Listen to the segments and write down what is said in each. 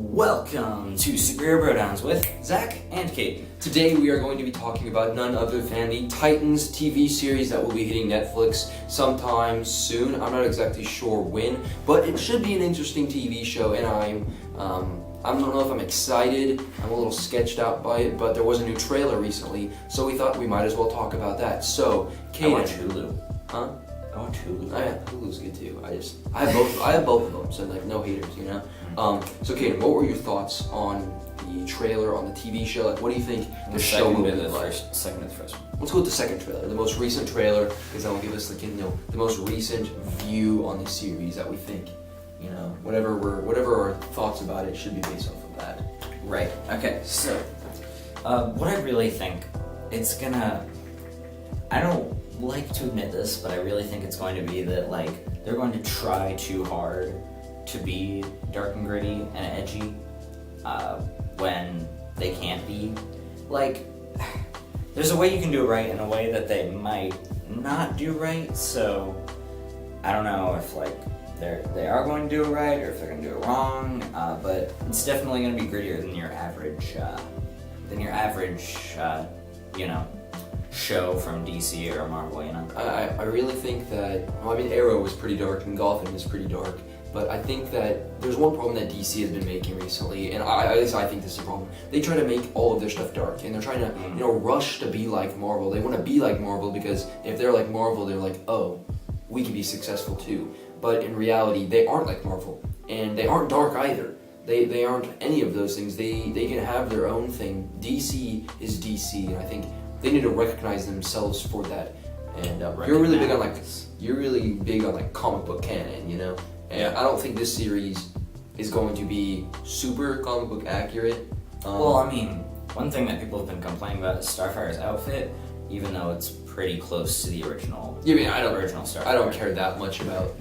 Welcome to Superior Brodowns with Zach and Kate. Today we are going to be talking about none other than the Titans TV series that will be hitting Netflix sometime soon. I'm not exactly sure when, but it should be an interesting TV show, and I don't know if I'm excited. I'm a little sketched out by it, but there was a new trailer recently, so we thought we might as well talk about that. So, Kate, I watch Hulu. Huh? I watch Hulu. Oh, yeah, Hulu's good too. I have both of them, so like no haters, you know. So Kaden, what were your thoughts on the trailer on the TV show? Like, what do you think the show will be like? Second to the first one. Let's go with the second trailer, the most recent trailer, because that will give us like the most recent view on the series that we think, whatever our thoughts about it should be based off of that. Right. Okay. So, what I really think it's gonna. I don't like to admit this, but I really think it's going to be that like they're going to try too hard to be dark and gritty and edgy when they can't be. Like, there's a way you can do it right and a way that they might not do right, so I don't know if like they are going to do it right or if they're going to do it wrong, but it's definitely going to be grittier than your average show from DC or Marvel, you know? I really think that, Arrow was pretty dark and Gotham is pretty dark, but I think that there's one problem that DC has been making recently, and I think this is a problem. They try to make all of their stuff dark, and they're trying to, rush to be like Marvel. They want to be like Marvel because if they're like Marvel, they're like, oh, we can be successful too. But in reality, they aren't like Marvel, and they aren't dark either. They aren't any of those things. They can have their own thing. DC is DC, and I think they need to recognize themselves for that. And you're really big on like comic book canon, you know. And I don't think this series is going to be super comic book accurate. One thing that people have been complaining about is Starfire's outfit, even though it's pretty close to the original. Original Starfire. I don't care that much about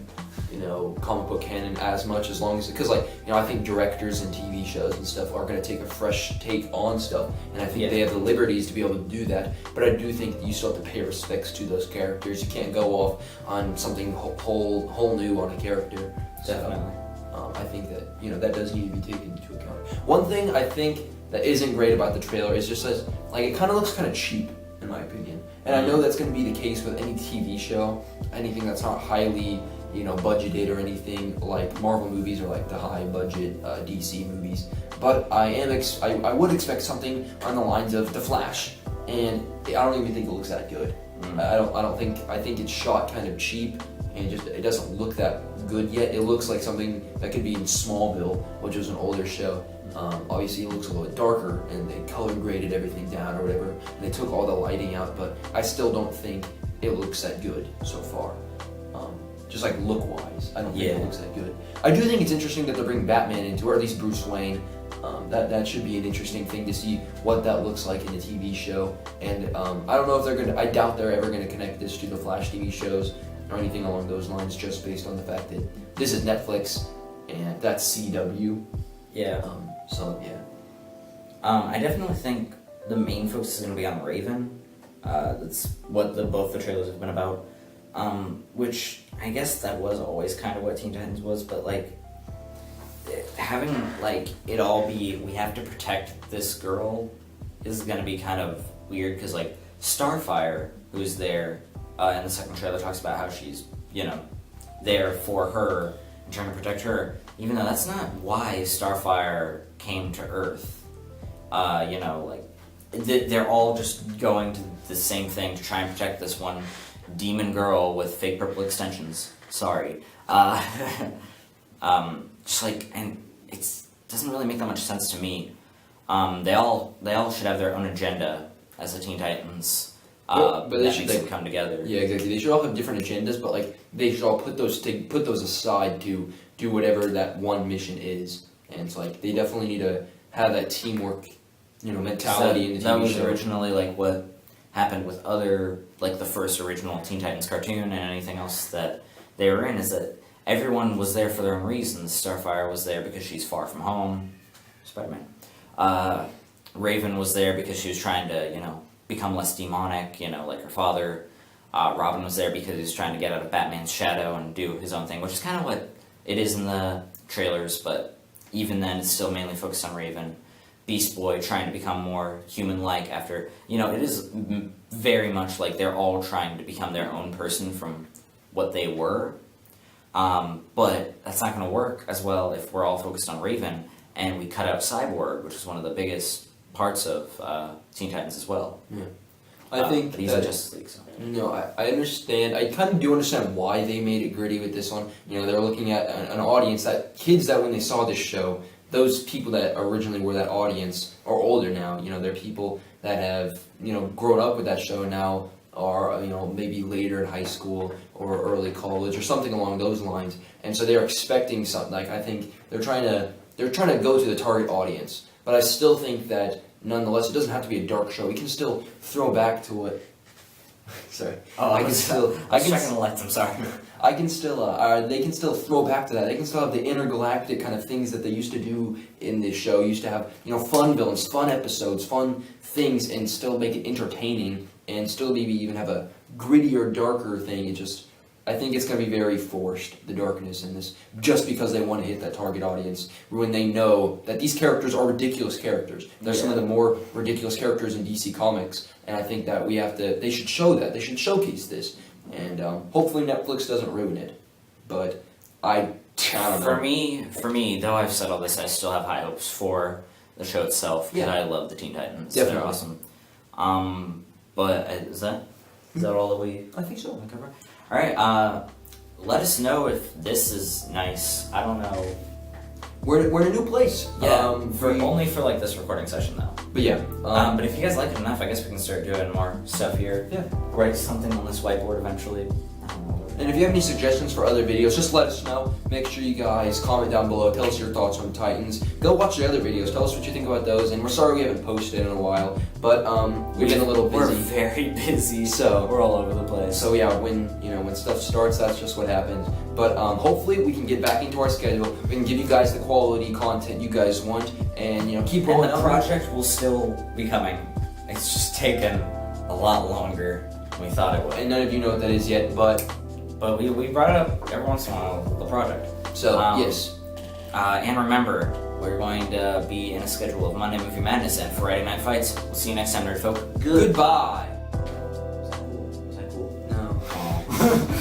comic book canon as much, as long as, because I think directors and TV shows and stuff are going to take a fresh take on stuff, and I think they have the liberties to be able to do that, but I do think you still have to pay respects to those characters. You can't go off on something whole new on a character. Definitely. So, I think that, that does need to be taken into account. One thing I think that isn't great about the trailer is just that, it kind of looks kind of cheap, in my opinion. And I know that's going to be the case with any TV show, anything that's not highly budgeted or anything like Marvel movies or like the high budget DC movies. But I would expect something on the lines of The Flash, and I don't even think it looks that good. I think it's shot kind of cheap, and it doesn't look that good yet. It looks like something that could be in Smallville, which was an older show. Obviously it looks a little bit darker, and they color graded everything down or whatever, and they took all the lighting out, but I still don't think it looks that good so far. Just like look-wise, I don't think it looks that good. I do think it's interesting that they're bringing Batman into, or at least Bruce Wayne. That should be an interesting thing to see what that looks like in the TV show. And I don't know if I doubt they're ever gonna connect this to the Flash TV shows or anything along those lines, just based on the fact that this is Netflix and that's CW. Yeah. I definitely think the main focus is gonna be on Raven. That's what both the trailers have been about. Which I guess that was always kind of what Teen Titans was, but having it all be, we have to protect this girl is gonna be kind of weird, because Starfire, who's there in the second trailer, talks about how she's there for her and trying to protect her, even though that's not why Starfire came to Earth. They're all just going to the same thing to try and protect this one demon girl with fake purple extensions. Sorry. And it doesn't really make that much sense to me. They all should have their own agenda as the Teen Titans. But they should come together. Yeah, exactly. They should all have different agendas, but they should all put those aside to do whatever that one mission is. And it's they definitely need to have that teamwork, mentality in the TV show. That was originally what happened with other, the first original Teen Titans cartoon and anything else that they were in, is that everyone was there for their own reasons. Starfire was there because she's far from home. Spider-Man. Raven was there because she was trying to, become less demonic, like her father. Robin was there because he was trying to get out of Batman's shadow and do his own thing, which is kind of what it is in the trailers, but even then, it's still mainly focused on Raven. Beast Boy trying to become more human-like after, it is very much like they're all trying to become their own person from what they were. But that's not going to work as well if we're all focused on Raven and we cut out Cyborg, which is one of the biggest parts of Teen Titans as well. Yeah. I think but he's in Justice League, so. No, I understand. I kind of do understand why they made it gritty with this one. They're looking at an audience kids that when they saw this show, those people that originally were that audience are older now. They're people that have, grown up with that show now are, maybe later in high school or early college or something along those lines. And so they're expecting something. Like, I think they're trying to go to the target audience. But I still think that, nonetheless, it doesn't have to be a dark show. We can still throw back to what... Sorry. I was checking the lights, I'm sorry. I can still, they can still throw back to that. They can still have the intergalactic kind of things that they used to do in this show. Used to have, fun villains, fun episodes, fun things, and still make it entertaining, and still maybe even have a grittier, darker thing. I think it's going to be very forced, the darkness in this, just because they want to hit that target audience, when they know that these characters are ridiculous characters. They're some of the more ridiculous characters in DC Comics, and I think that they should show that. They should showcase this, and hopefully Netflix doesn't ruin it. But I don't know. For me, though I've said all this, I still have high hopes for the show itself, because I love the Teen Titans. Definitely. They're awesome. But is that all that we... I think so. cover? Alright, let us know if this is nice. I don't know. We're in a new place. Yeah, only for like this recording session though. But yeah. But if you guys like it enough, I guess we can start doing more stuff here. Yeah. Write something on this whiteboard eventually. And if you have any suggestions for other videos, just let us know. Make sure you guys comment down below. Tell us your thoughts on Titans. Go watch the other videos. Tell us what you think about those. And we're sorry we haven't posted in a while, but we've been a little busy. We're very busy, so we're all over the place. So yeah, when stuff starts, that's just what happens. But hopefully we can get back into our schedule. We can give you guys the quality content you guys want, and keep rolling. And the project will still be coming. It's just taken a lot longer than we thought it would. And none of you know what that is yet, but we brought it up every once in a while, the project. So, yes. And remember, we're going to be in a schedule of Monday Movie Madness and Friday Night Fights. We'll see you next time, nerd folk. Goodbye. Was that cool? No. Oh.